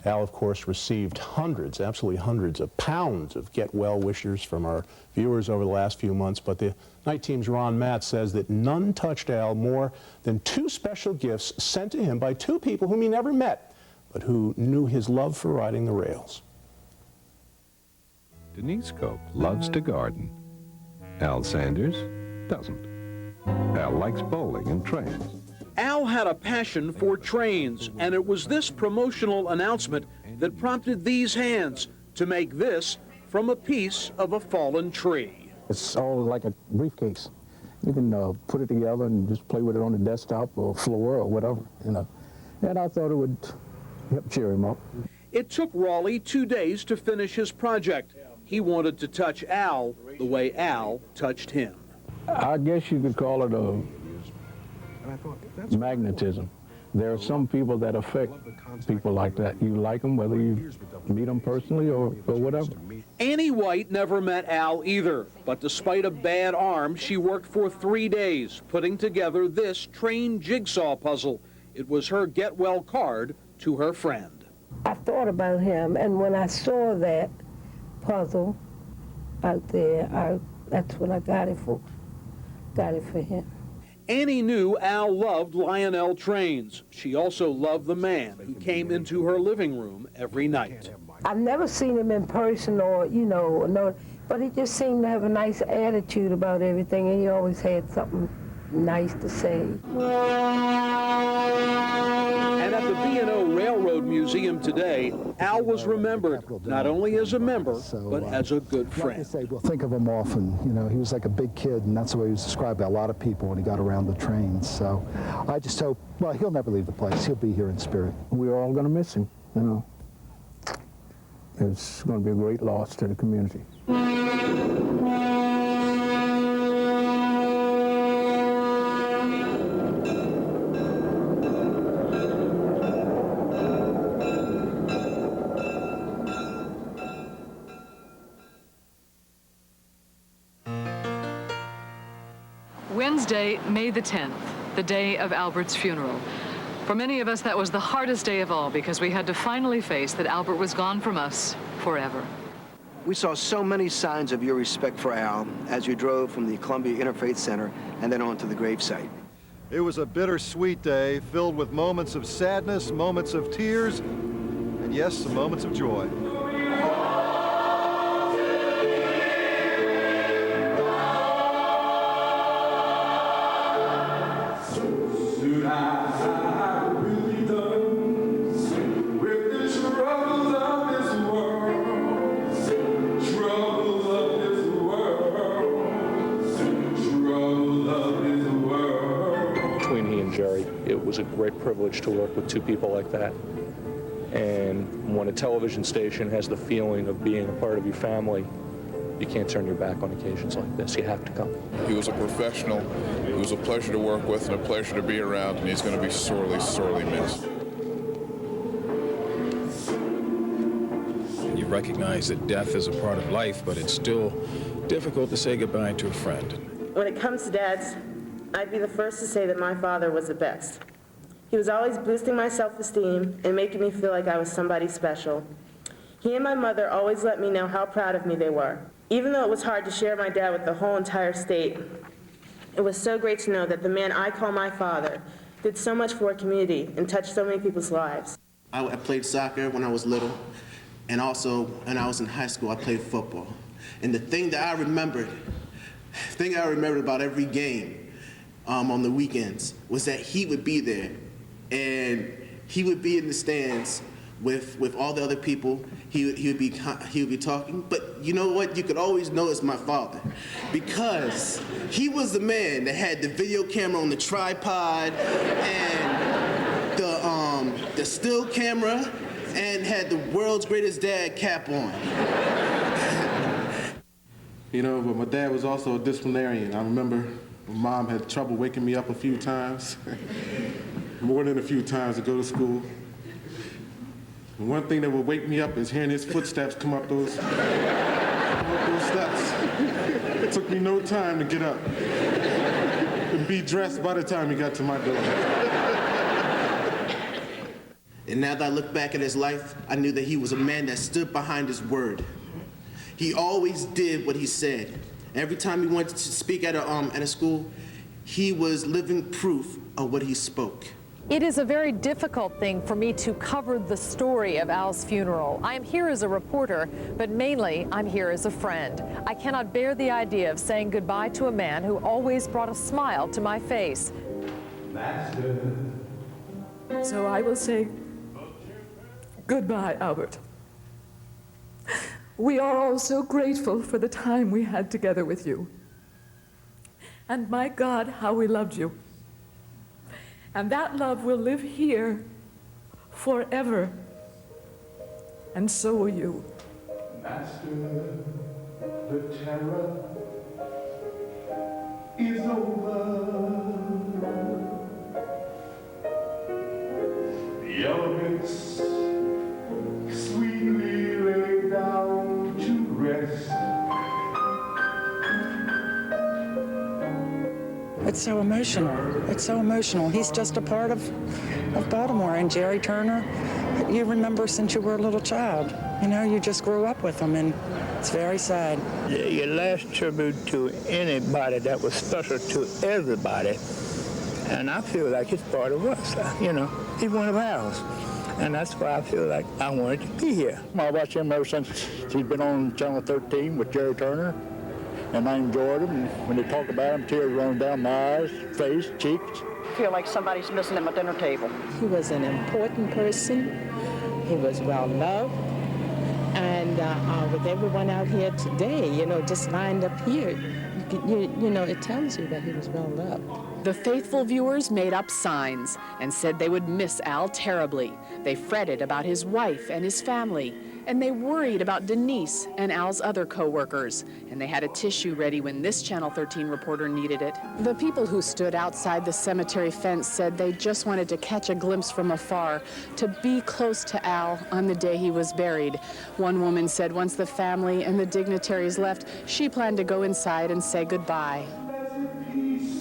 Al, of course, received hundreds, absolutely hundreds of pounds of get well wishes from our viewers over the last few months, but the night team's Ron Matt says that none touched Al more than two special gifts sent to him by two people whom he never met, but who knew his love for riding the rails. Denise Cope loves to garden. Al Sanders doesn't. Al likes bowling and trains. Al had a passion for trains, and it was this promotional announcement that prompted these hands to make this from a piece of a fallen tree. It's all like a briefcase. You can put it together and just play with it on the desktop or floor or whatever, you know. And I thought it would help cheer him up. It took Raleigh 2 days to finish his project. He wanted to touch Al the way Al touched him. I guess you could call it a magnetism. There are some people that affect people like that. You like them whether you meet them personally or whatever. Annie White never met Al either, but despite a bad arm, she worked for 3 days putting together this train jigsaw puzzle. It was her get well card to her friend. I thought about him, and when I saw that puzzle out there, that's what I got it for. Got it for him. Annie knew Al loved Lionel trains. She also loved the man who came into her living room every night. I've never seen him in person or, you know, no, but he just seemed to have a nice attitude about everything, and he always had something nice to say. And at the B&O Railroad Museum today, Al was remembered not only as a member, but as a good friend. Like I say, we'll think of him often. You know, he was like a big kid, and that's the way he was described by a lot of people when he got around the trains. So I just hope, well, he'll never leave the place. He'll be here in spirit. We're all going to miss him, you know. It's going to be a great loss to the community. Wednesday, May the 10th, the day of Albert's funeral. For many of us, that was the hardest day of all because we had to finally face that Albert was gone from us forever. We saw so many signs of your respect for Al as you drove from the Columbia Interfaith Center and then on to the gravesite. It was a bittersweet day filled with moments of sadness, moments of tears, and yes, some moments of joy. It was a great privilege to work with two people like that. And when a television station has the feeling of being a part of your family, you can't turn your back on occasions like this. You have to come. He was a professional. It was a pleasure to work with and a pleasure to be around, and he's going to be sorely, sorely missed. You recognize that death is a part of life, but it's still difficult to say goodbye to a friend. When it comes to dads, I'd be the first to say that my father was the best. He was always boosting my self-esteem and making me feel like I was somebody special. He and my mother always let me know how proud of me they were. Even though it was hard to share my dad with the whole entire state, it was so great to know that the man I call my father did so much for our community and touched so many people's lives. I played soccer when I was little, and also when I was in high school, I played football. And the thing that I remembered about every game on the weekends was that he would be there, and he would be in the stands with all the other people. He would be talking, but you know what? You could always know it's my father, because he was the man that had the video camera on the tripod and the still camera, and had the world's greatest dad cap on. You know, but my dad was also a disciplinarian. I remember my mom had trouble waking me up a few times, more than a few times to go to school. And one thing that would wake me up is hearing his footsteps come up those steps. It took me no time to get up and be dressed by the time he got to my door. And now that I look back at his life, I knew that he was a man that stood behind his word. He always did what he said. Every time he went to speak at a school, he was living proof of what he spoke. It is a very difficult thing for me to cover the story of Al's funeral. I am here as a reporter, but mainly I'm here as a friend. I cannot bear the idea of saying goodbye to a man who always brought a smile to my face. So I will say goodbye, Albert. We are all so grateful for the time we had together with you. And my God, how we loved you. And that love will live here forever. And so will you. Master, the terror is over. The elements sweetly lay down to rest. It's so emotional. It's so emotional. He's just a part of Baltimore. And Jerry Turner, you remember since you were a little child. You know, you just grew up with him, and it's very sad. Your last tribute to anybody that was special to everybody. And I feel like it's part of us, you know. He's one of ours. And that's why I feel like I wanted to be here. I watched him ever since he's been on Channel 13 with Jerry Turner. And I enjoyed him. And when they talk about him, tears run down my eyes, face, cheeks. I feel like somebody's missing him at dinner table. He was an important person. He was well loved. And with everyone out here today, you know, just lined up here, you know, it tells you that he was well loved. The faithful viewers made up signs and said they would miss Al terribly. They fretted about his wife and his family, and they worried about Denise and Al's other co-workers, and they had a tissue ready when this Channel 13 reporter needed it. The people who stood outside the cemetery fence said they just wanted to catch a glimpse from afar, to be close to Al on the day he was buried. One woman said once the family and the dignitaries left, she planned to go inside and say goodbye. Peace